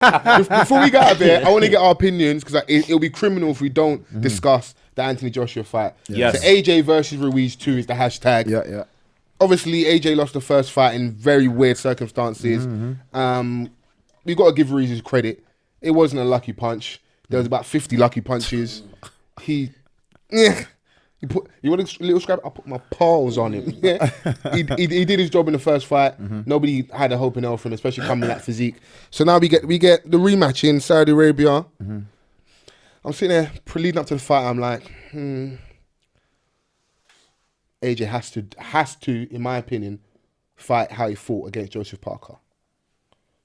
Before we get out of there, I want to get our opinions because it'll be criminal if we don't discuss the Anthony Joshua fight. Yes. So AJ versus Ruiz 2 is the hashtag. Yeah. Obviously, AJ lost the first fight in very weird circumstances. We got to give Ruiz his credit. It wasn't a lucky punch. There was about 50 lucky punches. You want a little scrap? I put my paws on him. Yeah, he did his job in the first fight. Nobody had a hope in hell for him, especially coming with that physique. So now we get the rematch in Saudi Arabia. I'm sitting there leading up to the fight. I'm like, AJ has to, in my opinion, fight how he fought against Joseph Parker,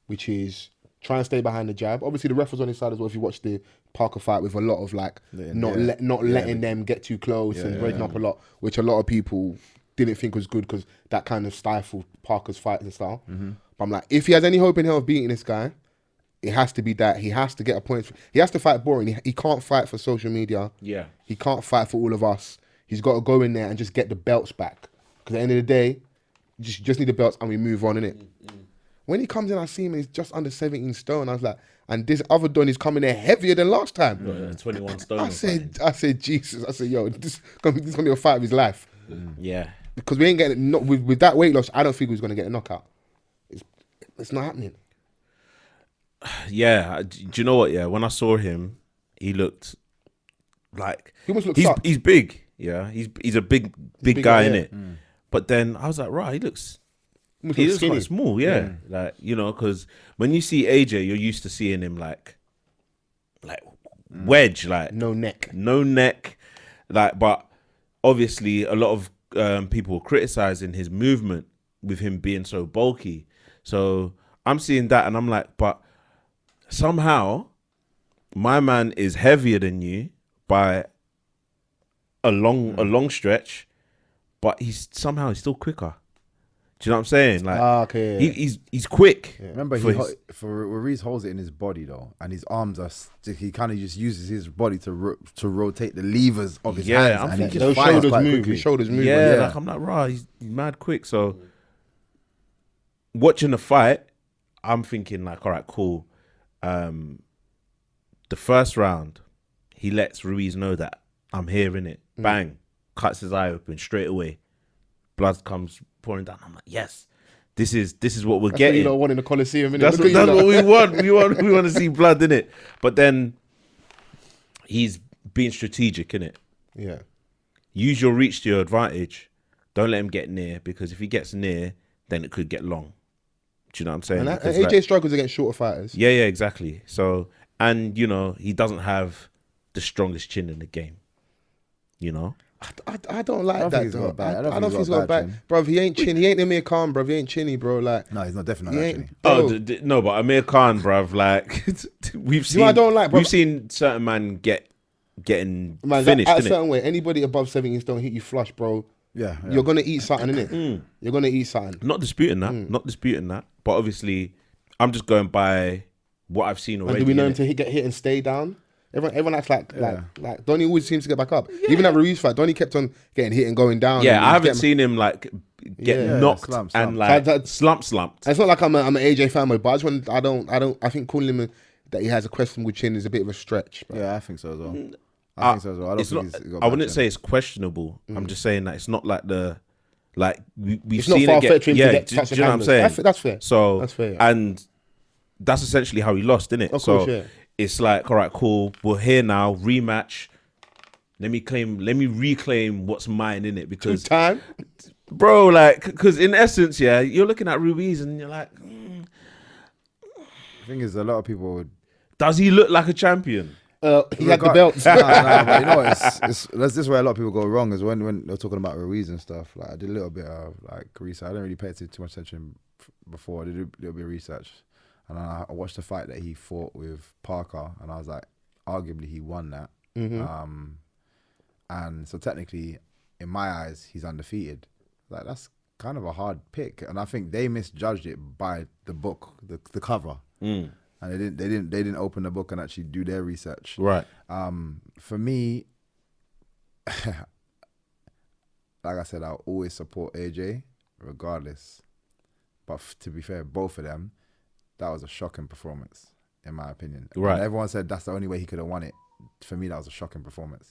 which is try and stay behind the jab. Obviously, the ref was on his side as well. If you watch the Parker fight with a lot of like not letting them get too close and breaking up a lot, which a lot of people didn't think was good because that kind of stifled Parker's fighting style. But I'm like, if he has any hope in hell of beating this guy, it has to be that he has to get a point. He has to fight boring. He can't fight for social media. Yeah. He can't fight for all of us. He's got to go in there and just get the belts back. Because at the end of the day, you just need the belts and we move on, innit? When he comes in, I see him, he's just under 17 stone. I was like, and this other Don is coming there heavier than last time. 21 stone. I said, Jesus. I said, yo, this is going to be a fight of his life. Yeah. Because we ain't getting, with that weight loss, I don't think he's going to get a knockout. It's not happening. Yeah. Do you know what? Yeah. When I saw him, he looked like He almost looks sucked. he's big. Yeah. He's a big guy, innit? But then I was like, right, he looks quite small, yeah. Like, you know, because when you see AJ, you're used to seeing him like wedge, like No neck. Like, but obviously a lot of people were criticizing his movement with him being so bulky. So I'm seeing that and I'm like, but somehow my man is heavier than you by a long stretch, but he's still quicker. Do you know what I'm saying? Like, he's quick. Yeah. Remember, Ruiz holds it in his body though, and his arms are. He kind of just uses his body to rotate the levers of his hands. I'm thinking those shoulders move. Yeah, like I'm like, right, he's mad quick. So watching the fight, I'm thinking like, all right, cool. The first round, he lets Ruiz know that I'm here in it. Bang, cuts his eye open straight away. Blood comes pouring down. I'm like, yes, this is what we're getting. What you don't want in the Coliseum. Innit? That's what we want. We want to see blood in it. But then he's being strategic in it. Yeah. Use your reach to your advantage. Don't let him get near, because if he gets near, then it could get long. Do you know what I'm saying? And AJ struggles against shorter fighters. Yeah, exactly. So, and you know, he doesn't have the strongest chin in the game. You know. I don't like that, though. I don't think he's got a back. Chin. Bro, he ain't chin. He ain't Amir Khan, bro. He ain't chinny, bro. Like, No, he's not definitely not actually. Oh, no, but Amir Khan, bruv, like, we've seen. I don't like, bruv. We've seen certain man getting man, finished, at a innit? certain way, anybody above 17 stone hit you flush, bro. Yeah. You're gonna eat something, innit? You're gonna eat something. Not disputing that. Not disputing that. But obviously, I'm just going by what I've seen already. And do we know him to get hit and stay down? Everyone acts like Donnie always seems to get back up. Even that Ruiz fight, Donnie kept on getting hit and going down. Yeah, I haven't seen him like get knocked slump. and like slumped. It's not like I'm an AJ fanboy, but I think calling him that he has a questionable chin is a bit of a stretch. Bro. Yeah, I think so as well. I think so as well. I don't think he's got I wouldn't back say it's questionable. I'm just saying that it's not like we've It's seen not it far-fetched get. for him to Yeah, get do touch you know what I'm saying? That's fair. So that's fair. Yeah. And that's essentially how he lost, innit? Of course, yeah. It's like, all right, cool. We're here now. Rematch. Let me reclaim what's mine, innit? Because time, bro, like, because in essence, yeah, you're looking at Ruiz and you're like, The thing is, a lot of people would. does he look like a champion? he had the belts. But you know what? This is where a lot of people go wrong, is when they're talking about Ruiz and stuff. Like, I did a little bit of like research. I didn't really pay too much attention before. I did a little bit of research, and I watched the fight that he fought with Parker, and I was like, arguably he won that. And so technically, in my eyes, he's undefeated. Like, that's kind of a hard pick, and I think they misjudged it by the book, the cover. And they didn't open the book and actually do their research. Right. For me, like I said, I'll always support AJ regardless. But to be fair, both of them, that was a shocking performance. in my opinion. Right. And everyone said that's the only way he could have won it. For me, that was a shocking performance.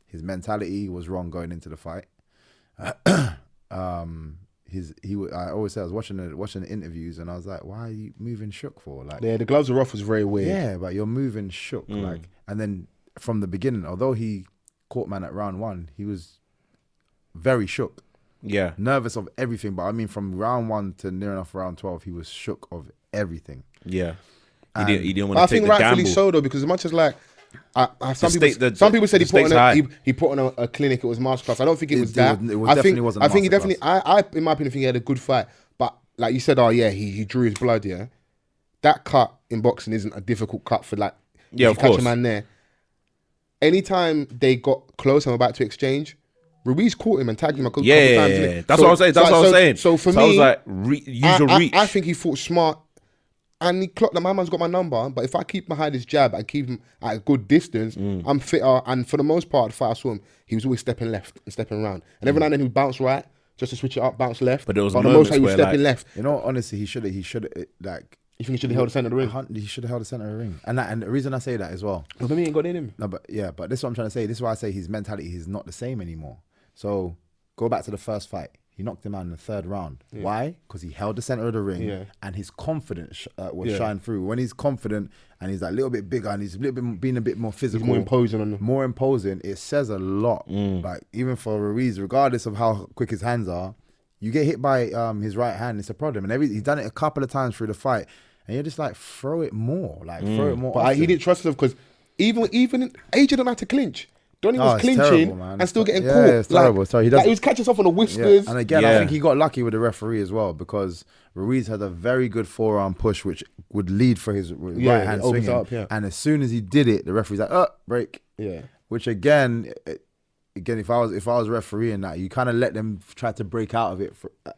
His mentality was wrong going into the fight. I always say I was watching the interviews and I was like, why are you moving shook for? Like, Yeah, the gloves are off was very weird. yeah, but you're moving shook. Like, and then from the beginning, although he caught man at round 1, he was very shook. Yeah. Nervous of everything. But I mean, from round 1 to near enough round 12, he was shook of everything. Yeah. He didn't want I to take think the rightfully gamble. so though, because as much as like, some people said he put on a clinic. It was masterclass. I don't think it was that. It definitely wasn't. I think he definitely. I in my opinion think he had a good fight. But like you said, oh yeah, he drew his blood. Yeah, that cut in boxing isn't a difficult cut for like. Yeah, of course. Catch a man there. Anytime they got close, I'm about to exchange. Ruiz caught him and tagged him a couple times. Yeah. That's what I was saying. That's what I was saying. So for me, I was like, use your reach. I think he fought smart. And he clocked that my man's got my number, but if I keep behind his jab and keep him at a good distance, I'm fitter. And for the most part, the fight I saw him, he was always stepping left and stepping around. And every now and then he would bounce right just to switch it up, bounce left. But there was the moments most part he was where, stepping like, left. You know, honestly, he should like. You think he should have held the centre of the ring? He should have held the centre of the ring. And the reason I say that as well. Well, for me, he ain't got it in him. No, but this is what I'm trying to say. This is why I say his mentality is not the same anymore. So go back to the first fight. He knocked him out in the 3rd round. Yeah. Why? Because he held the center of the ring and his confidence was shine through. When he's confident and he's like a little bit bigger and he's being a bit more physical. He's more imposing on them. More imposing. It says a lot. Like even for Ruiz, regardless of how quick his hands are, you get hit by his right hand, it's a problem. And he's done it a couple of times through the fight. And you're just like, throw it more. Like, throw it more. But he didn't trust him because even AJ don't have to clinch. Donnie was clinching terrible, and still getting caught. It's terrible. Sorry, he was catching off on the whiskers. Yeah. And again, I think he got lucky with the referee as well because Ruiz had a very good forearm push, which would lead for his right hand swinging. Up, and as soon as he did it, the referee's like, break. Yeah. Which again, if I was refereeing that, you kind of let them try to break out of it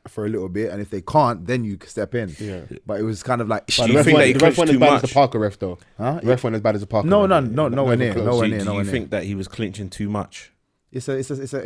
for a little bit, and if they can't, then you step in. Yeah. But it was kind of like. Do you think that he clinched too as bad much? as the Parker ref though. Huh? The ref went as bad as the Parker. Nowhere near. Do you think that he was clinching too much? It's a skill.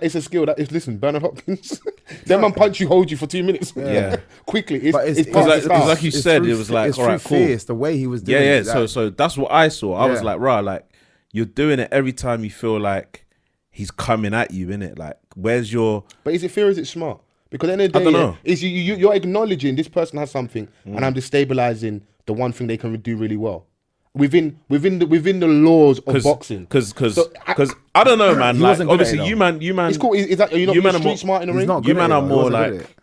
It's a skill. Listen, Bernard Hopkins. That man punch you, hold you for 2 minutes. Yeah. Quickly. It's like you said, it was like, all right, cool. It's the way he was doing it. Yeah. So that's what I saw. I was like, right, like you're doing it every time you feel like he's coming at you, innit? Like, where's your... But is it fear or is it smart? Because at the end of the day, I don't know. Is you're acknowledging this person has something and I'm destabilizing the one thing they can do really well. Within the laws of boxing. Because I don't know, man. Like, obviously, you man... It's cool. Is that, are you not street smart in the ring? You man are more like...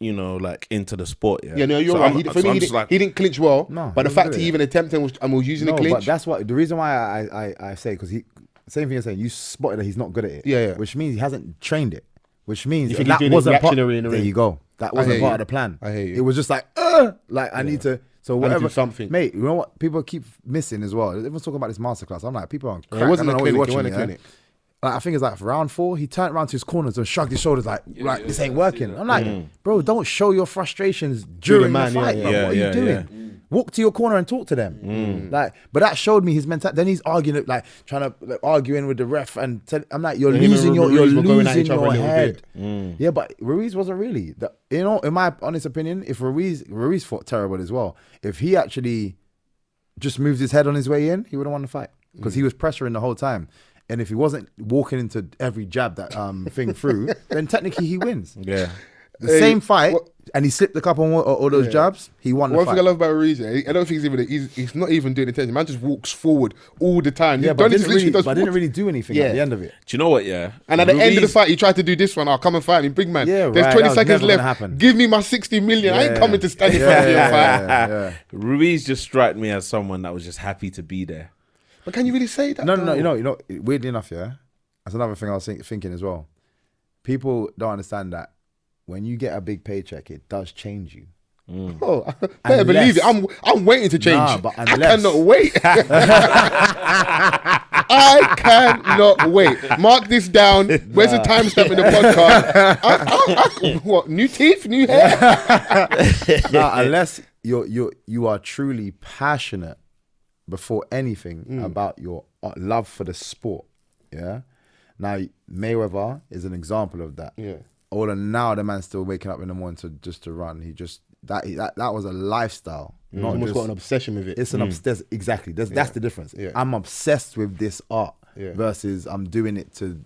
like into the sport, yeah. Yeah, no, you're right. He didn't clinch well, but the fact he even attempted was using the clinch. But that's what the reason why I say, because same thing you're saying, you spotted that he's not good at it. Yeah. Which means he hasn't trained it. Which means you think that wasn't part. There you go. That wasn't part of the plan. I hear you. It was just like, I need to. So whatever, something, mate. You know what people keep missing as well. Everyone's talking about this masterclass. I'm like, people are. It wasn't a clinic. Like, I think it's like for round 4, he turned around to his corners and shrugged his shoulders like, this ain't working. I'm like, bro, don't show your frustrations during the fight. What are you doing? Walk to your corner and talk to them. Like, but that showed me his mentality. Then he's arguing, arguing with the ref, and I'm like, you're losing your head. Yeah, but Ruiz wasn't really. In my honest opinion, if Ruiz fought terrible as well. If he actually just moved his head on his way in, he would have won the fight because he was pressuring the whole time. And if he wasn't walking into every jab that thing through, then technically he wins. Yeah. The same fight, and he slipped a couple of all those jabs, he won the fight. One thing I love about Ruiz, I don't think he's not even doing intention. Man just walks forward all the time. Yeah, but didn't really do anything at the end of it. Do you know what, yeah? And at the end of the fight, he tried to do this one. I'll come and fight me, big man. Yeah, there's 20 seconds left. Give me my 60 million. I ain't coming to stand in front of your fight. Ruiz just struck me as someone that was just happy to be there. But can you really say that? No. You know. Weirdly enough, that's another thing I was thinking as well. People don't understand that when you get a big paycheck, it does change you. Oh, I better believe it. I'm waiting to change. I cannot wait. I cannot wait. Mark this down. Where's the timestamp in the podcast? What? New teeth, new hair? Unless you are truly passionate before anything about your love for the sport. Yeah. Now Mayweather is an example of that. Yeah. Now the man's still waking up in the morning to run. He just that was a lifestyle. Not almost just, got an obsession with it. it's an obsession. Exactly. That's the difference. Yeah. I'm obsessed with this art Yeah. versus I'm doing it to,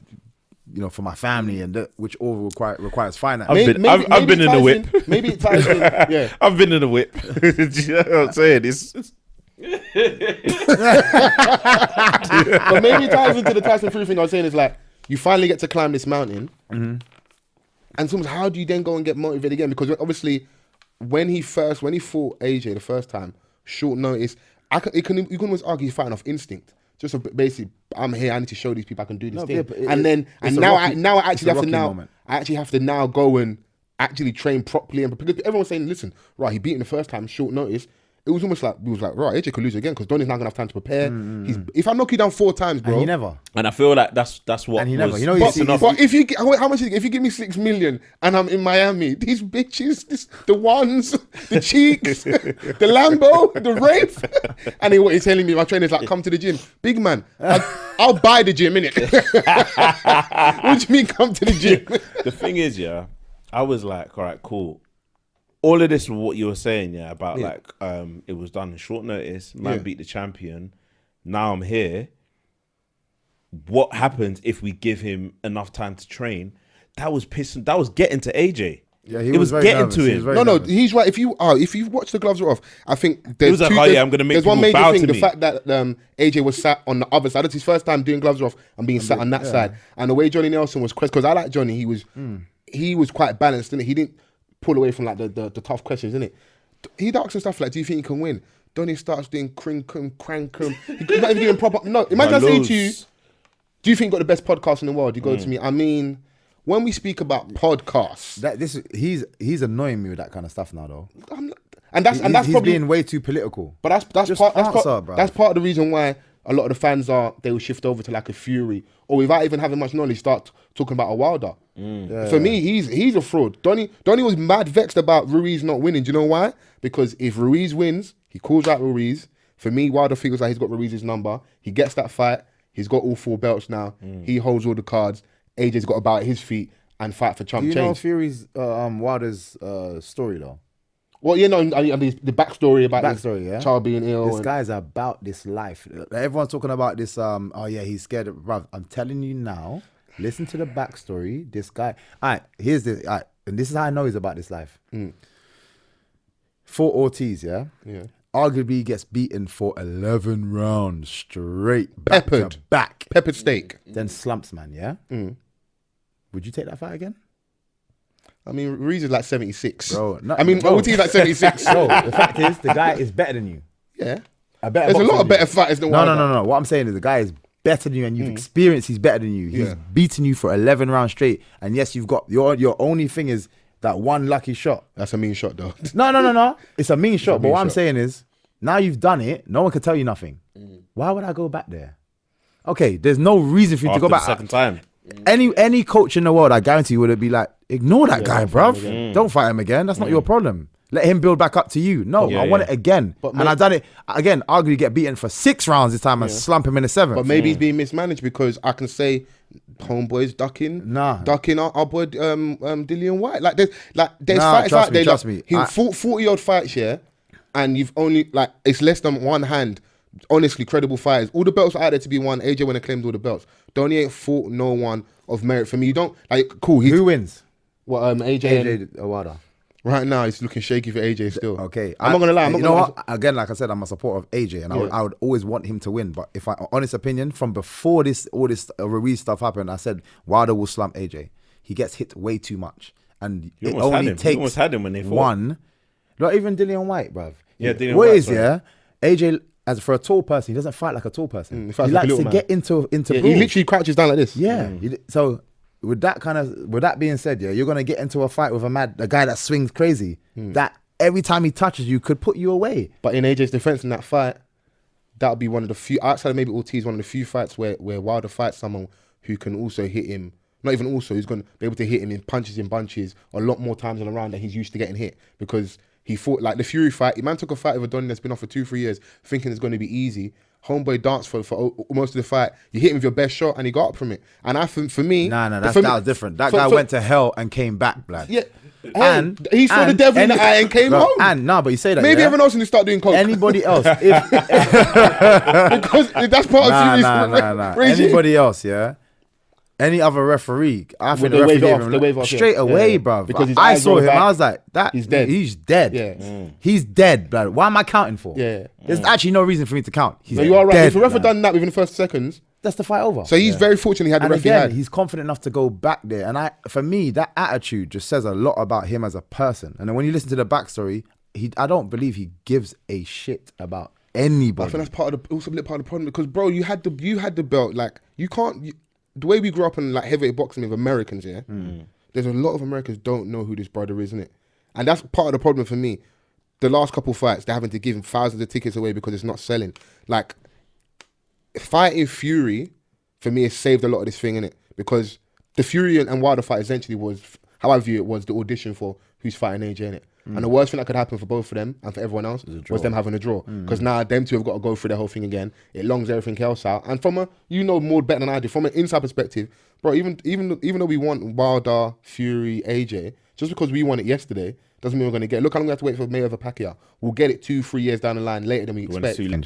for my family which all requires finance. I've been in the whip. Maybe it ties in. Yeah. I've been in the whip. Do you know what I'm saying? But maybe it ties into the Tyson Fury thing I was saying is like, you finally get to climb this mountain. Mm-hmm. And sometimes, how do you then go and get motivated again? Because obviously, when he fought AJ the first time, short notice, you can almost argue he's fighting off instinct. Just so basically, I'm here. I need to show these people I can do this thing. Yeah, I actually have to now go and actually train properly. And because everyone's saying, listen, right, he beat him the first time, short notice. It was almost like right, AJ could lose again because Donnie's not gonna have time to prepare. If I knock you down 4 times, bro, and he never. And I feel like that's what. And he never. But if you how much? If you give me 6 million and I'm in Miami, these bitches, the ones, the cheeks, the Lambo, the Wraith, and he's telling me my trainer's like, come to the gym, big man. I'll buy the gym, innit? What do you mean, come to the gym? The thing is, yeah, I was like, all right, cool. All of this, what you were saying, about it was done in short notice. Man beat the champion. Now I'm here. What happens if we give him enough time to train? That was pissing. That was getting to AJ. Yeah, it was getting to him. No, he's right. If you watch the gloves are off, I think there's I'm going to make there's one people major bow thing. to The me. fact that AJ was sat on the other side. That's his first time doing gloves are off and being sat on that side. And the way Johnny Nelson was, because I like Johnny, he was quite balanced, didn't he? He didn't pull away from like the tough questions, innit? He'd ask him stuff like, do you think you can win? Donnie starts doing crinkum, crankum. He's not even doing proper. No, imagine I say to you, do you think you got the best podcast in the world? You go to me, I mean, when we speak about podcasts. He's annoying me with that kind of stuff now, though. That's He's probably being way too political. But that's Just part bro. that's part of the reason why a lot of the fans they will shift over to like a Fury, or without even having much knowledge, start talking about a Wilder. For me, he's a fraud. Donnie was mad vexed about Ruiz not winning. Do you know why? Because if Ruiz wins, he calls out Ruiz. For me, Wilder feels like he's got Ruiz's number. He gets that fight. He's got all 4 belts now. He holds all the cards. AJ's got about his feet and fight for chump change. Do you know Fury's Wilder's story though? Well, I mean the backstory about his child being ill. This guy's about this life. Everyone's talking about this. He's scared. Bruv, I'm telling you now. Listen to the backstory. This guy. All right, here's this. All right, and this is how I know he's about this life. For Ortiz, yeah. Arguably gets beaten for 11 rounds straight, back to back, peppered steak. Then slumps, man. Yeah. Would you take that fight again? I mean, Ruiz is like 76. Bro, Ortiz is like 76. Bro, the fact is, the guy is better than you. Yeah. There's a lot of better fighters than Wilder. No. What I'm saying is the guy is better than you and you've experienced he's better than you. He's beaten you for 11 rounds straight. And yes, you've got your only thing is that one lucky shot. That's a mean shot, though. No. It's a mean shot. But what I'm saying is, now you've done it, no one can tell you nothing. Why would I go back there? Okay, there's no reason for you to go back. The second time. Any coach in the world, I guarantee you, would be like, ignore that guy, bruv. Don't fight him again. That's not your problem. Let him build back up to you. No, I want it again. And I've done it again. Arguably get beaten for 6 rounds this time and slump him in the 7th. But maybe he's being mismanaged because I can say homeboys ducking our boy Dillian White. There's fights out there. Trust me. He fought 40-odd fights, and you've only it's less than one hand. Honestly, credible fighters. All the belts are out there to be won. AJ when claimed all the belts. Donnie ain't fought no one of merit. For me, you don't cool. Who wins? Well, AJ or Wilder. Right now, it's looking shaky for AJ still. Okay, I'm not gonna lie. You know what? Again, like I said, I'm a supporter of AJ, and I would always want him to win. But if I honest opinion, from before all this Ruiz stuff happened, I said Wilder will slump AJ. He gets hit way too much, and it only takes almost had him when they fought. one. Not even Dillian White, bruv. Yeah, Dillian What White, is AJ? As for a tall person, he doesn't fight like a tall person. He likes to get into he brawls. literally crouches down like this. Yeah. So with that being said, you're gonna get into a fight with a guy that swings crazy. That every time he touches you could put you away. But in AJ's defense in that fight, that would be one of the few, outside of maybe Ortiz, one of the few fights where Wilder fights someone who can also hit him. Not even also, who's going to be able to hit him in punches in bunches a lot more times in a round than he's used to getting hit, because He fought like the Fury fight. The man took a fight with a Donny that's been off for 2-3 years, thinking it's going to be easy. Homeboy danced for most of the fight. You hit him with your best shot, and he got up from it. And I think for me, that was different. That guy went to hell and came back, blood. Yeah. And he saw the devil in the eye and came home. And but you say that. Maybe everyone else needs to start doing coke. Anybody else? Because that's part of Fury's regime. Anybody else? Yeah. Any other referee, I think the referee gave him straight away, bruv. Because I saw him, I was like, he's dead. He's dead. Yeah. He's dead, blood. Why am I counting for? Yeah. There's actually no reason for me to count. No, you are right. If a ref had done that within the first seconds, that's the fight over. So he's very fortunate he had the ref he had. He's confident enough to go back there. And for me, that attitude just says a lot about him as a person. And then when you listen to the backstory, I don't believe he gives a shit about anybody. I think that's part of the problem because, bro, you had the belt. Like, you can't. The way we grew up in like heavyweight boxing with Americans, there's a lot of Americans don't know who this brother is, isn't it? And that's part of the problem for me. The last couple fights, they're having to give him thousands of tickets away because it's not selling. Like, fighting Fury, for me, has saved a lot of this thing, innit? Because the Fury and Wilder fight essentially was, how I view it, was the audition for who's fighting AJ, innit? And the worst thing that could happen for both of them and for everyone else was them having a draw. Because now them two have got to go through the whole thing again. It longs everything else out. And from more better than I do, from an inside perspective, bro, even though we want Wilder, Fury, AJ, just because we won it yesterday, doesn't mean we're going to get it. Look how long we have to wait for Mayweather Pacquiao. We'll get it 2-3 years down the line later than we expect. Do you know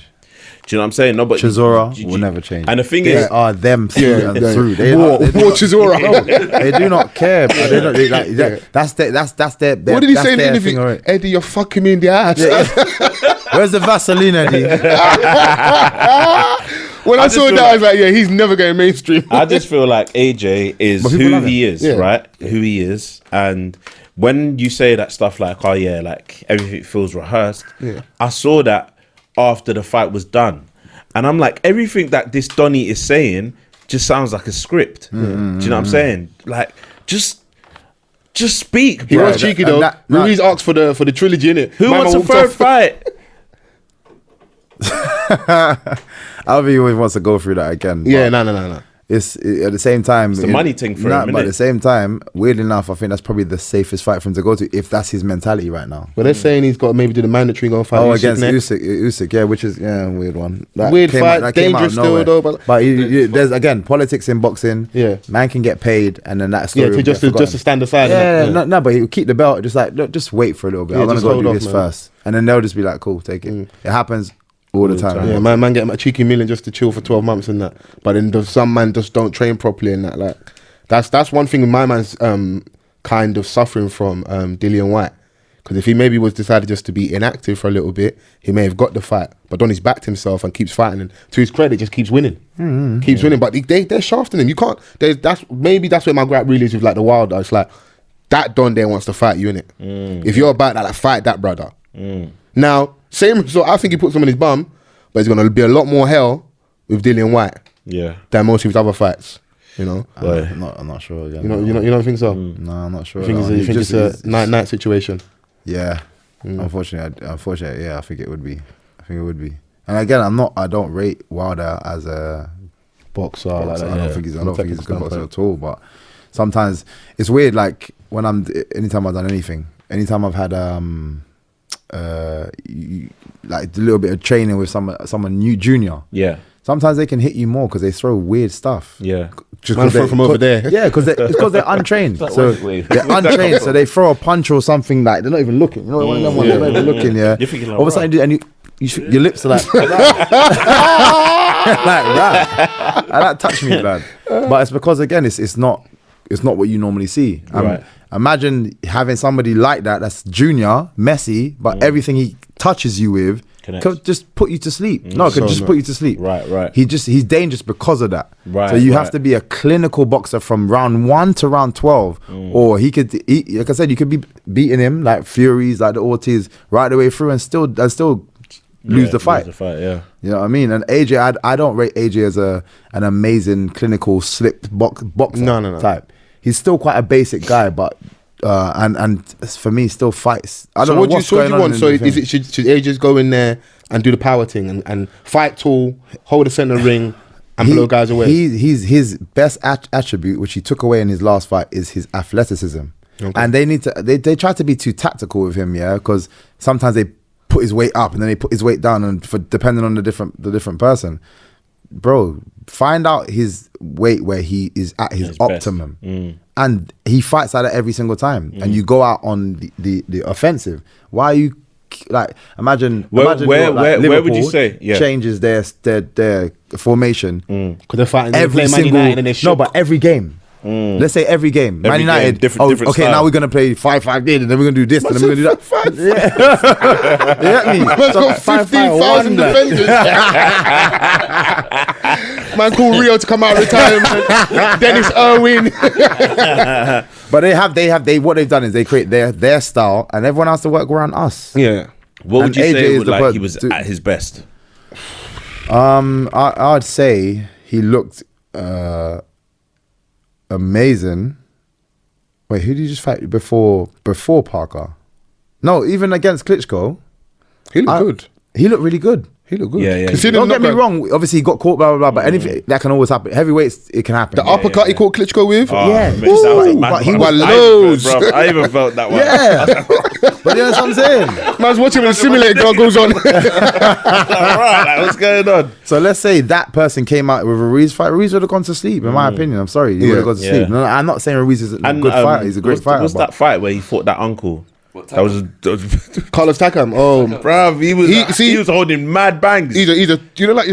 what I'm saying? No, but Chisora will never change. And the thing is, are them through and through. War Chisora. They do not care. That's their. What did he say in the interview? Eddie, you're fucking me in the ass. Where's the Vaseline, Eddie? When I saw that, I was like, yeah, he's never going mainstream. I just feel like AJ is who he is, right? Who he is. And when you say that stuff like, oh yeah, like everything feels rehearsed, I saw that after the fight was done. And I'm like, everything that this Donny is saying just sounds like a script. Do you know what I'm saying? Like, just speak. He was cheeky though. Ruiz asked for the trilogy, innit? Who wants a third fight? Alvy always wants to go through that again. Yeah, no. It's at the same time. It's the money thing for him, but at the same time, weird enough, I think that's probably the safest fight for him to go to if that's his mentality right now. But they're saying he's got to maybe do the mandatory and go fight against Usyk, which is a weird one. Weird fight, dangerous still though. But there's again politics in boxing. Yeah, man can get paid, and then that story. Just to stand aside. No, but he'll keep the belt. Just like look, just wait for a little bit. I'm gonna go do this first, and then they'll just be like, cool, take it. It happens all the time. Yeah, man get a cheeky million just to chill for 12 months and that. But then some man just don't train properly and that. Like that's one thing my man's kind of suffering from Dillian White. Because if he maybe was decided just to be inactive for a little bit, he may have got the fight. But Donny's backed himself and keeps fighting, and to his credit, just keeps winning. Keeps winning. But they're shafting him. You can't. That's where my gripe really is with like the Wilder. It's like that Don there wants to fight you, innit? If you're about that, like fight that brother. Now. Same result. I think he puts him on his bum, but it's going to be a lot more hell with Dillian White. Than most of his other fights. You know. I'm not sure again. You don't think so? No, I'm not sure. You think it's a night situation? Yeah. Unfortunately, yeah. I think it would be. And again, I don't rate Wilder as a boxer. I don't think he's a good boxer at all. But sometimes it's weird. Like when anytime I've done anything, anytime I've had like a little bit of training with someone new junior. Yeah. Sometimes they can hit you more because they throw weird stuff. Yeah. Just from over there. Yeah, because they're untrained. So they're untrained. So they throw a punch or something like they're not even looking. You know, one of them ones they're not even looking. Yeah. You're thinking like, all of a sudden, and your lips are like like that. And that touched me, man. But it's because again, it's not what you normally see. Right. Imagine having somebody like that's junior, messy, but everything he touches you with could just put you to sleep. Put you to sleep. Right. He's dangerous because of that. Right. So you have to be a clinical boxer from round 1 to round 12, or like I said, you could be beating him like Furies, like the Ortiz, right the way through, and still lose the fight. You know what I mean? And AJ, I don't rate AJ as an amazing clinical slipped boxer type. He's still quite a basic guy, but and for me, still fights. I don't know what's going on. So should AJ just go in there and do the power thing and fight tall, hold the center ring, and blow guys away? His best attribute, which he took away in his last fight, is his athleticism. And they need to. They try to be too tactical with him, yeah, because sometimes they put his weight up and then they put his weight down, and for depending on the different person, bro, find out his weight where he is at his optimum, and he fights at it every single time. And you go out on the offensive. Why are you like? Imagine where Liverpool would you say changes their formation because they're fighting every single but every game. Let's say every game. Man United, different okay, style. Now we're going to play 5-5 and then we're going to do this, and then we're going to do that. You get me? Man's got 15,000 defenders. Man call Rio to come out of retirement. Dennis Irwin. But they what they've done is they create their style, and everyone has to work around us. Yeah. What would you say he was at his best? I'd say he looked amazing. Wait, who did you just fight before Parker? No, even against Klitschko. He looked good. He looked really good. He looked good. Yeah. Don't get me wrong. Obviously, he got caught, blah, blah, blah. But anything, that can always happen. Heavyweights, it can happen. The uppercut he caught Klitschko with? But he was loads. I even felt that one. Yeah. But you know what I'm saying? Man's watching with the simulator goggles on. Right, what's going on? So let's say that person came out with a Ruiz fight. Ruiz would have gone to sleep, in my opinion. I'm sorry. He would have gone to sleep. No, I'm not saying Ruiz is a good fighter. He's a great fighter. What's that fight where he fought that uncle? That was Carlos Takam. Oh, bruv, he was holding mad bangs. He's a you know like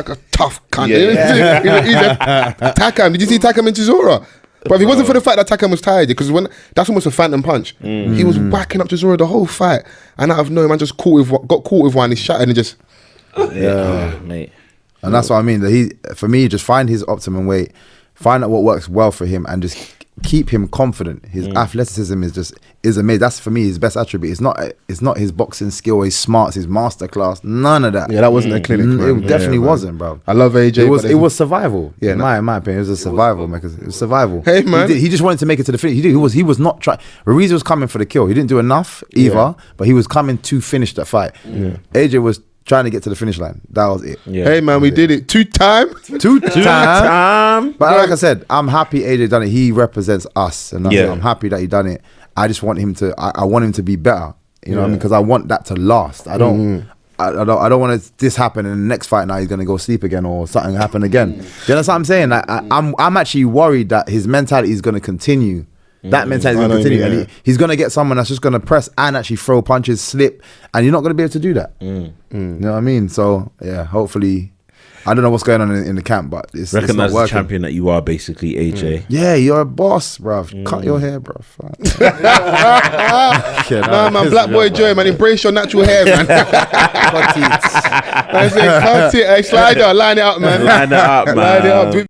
a tough cunt. He's a Takam. Did you see Takam in Chisora? But if it wasn't for the fact that Takam was tired, because that's almost a phantom punch. He was whacking up Chisora the whole fight, and out of nowhere, man just got caught with one. He shattered and just mate. And that's what I mean. That for me, just find his optimum weight, find out what works well for him, and just keep him confident. His athleticism is amazing. That's for me his best attribute. It's not his boxing skill, his smarts, his masterclass. None of that. Yeah, that wasn't a clinic. It definitely wasn't, bro. I love AJ. It was survival. Yeah, in my opinion, it was a survival. It was survival. Hey man, he just wanted to make it to the finish. He was not trying. Ruiz was coming for the kill. He didn't do enough either, but he was coming to finish that fight. AJ was trying to get to the finish line. That was it. Yeah. Hey man, we did it. Two time. But like I said, I'm happy AJ done it. He represents us, and I'm happy that he done it. I just want him to. I want him to be better. You know what I mean? Because I want that to last. I don't. I don't want this happen, and the next fight now he's gonna go sleep again or something happen again. Do you know what I'm saying? I'm actually worried that his mentality is gonna continue. That mentality is going to continue. And he's going to get someone that's just going to press and actually throw punches, slip, and you're not going to be able to do that. You know what I mean? So, yeah, hopefully, I don't know what's going on in the camp, but it's not working. Recognize the champion that you are, basically, AJ. Yeah, you're a boss, bruv. Cut your hair, bruv. Nah, man, Black Boy Joe, man, embrace your natural hair, man. Cut it. I say, cut it. Hey, slider, line it up, man. Line it up, man. Line it up.